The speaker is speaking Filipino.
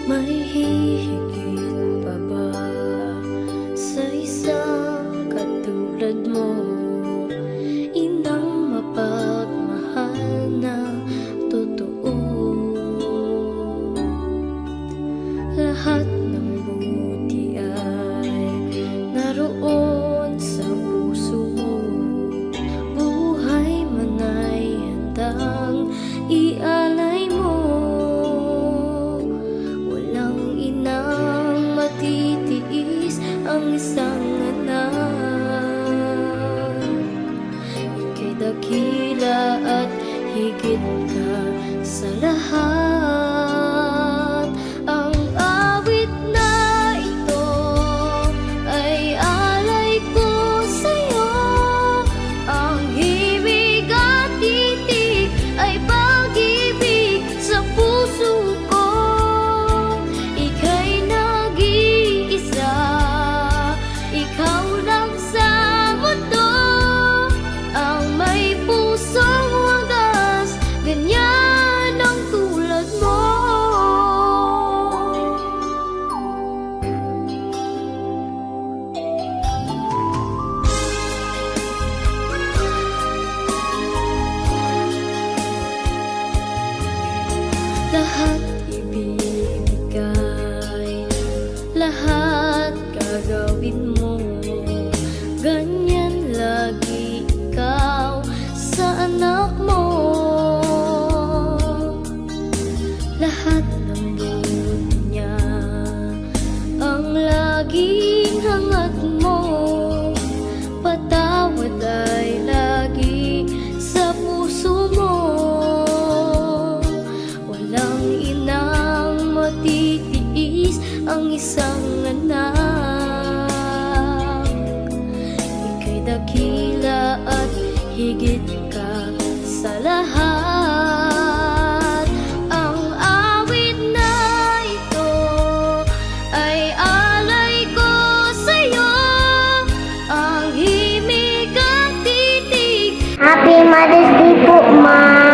May hihigit pa ba sa isang katulad mo? Inang mapagmahal na totoo. Lahat ng buti ay naroon sa puso mo. Buhay man ay handang ialay mo. Walang inang matitiis ang isang anak. Ika'y dakila at higit ka sa lahat. Ang awit na ito ay alay ko sa'yo. Ang himig at titig ay pag-ibig sa puso ko. Ika'y nag-iisa, ikaw lang sa mundo. Ang may pusong wagas, ganyan ang tulad mo. Lahat ibibigay, lahat gagawin mo. Ganyan lagi ikaw sa anak mo. Lahat ng buti niya ang laging hangat mo. Patawad ay lagi sa puso mo. Walang inang matitiis ang isang anak. Ika'y dakila at higit ka sa lahat. Ang awit na ito ay alay ko sa'yo. Ang himig at titig. Happy Mother's Day po, Ma.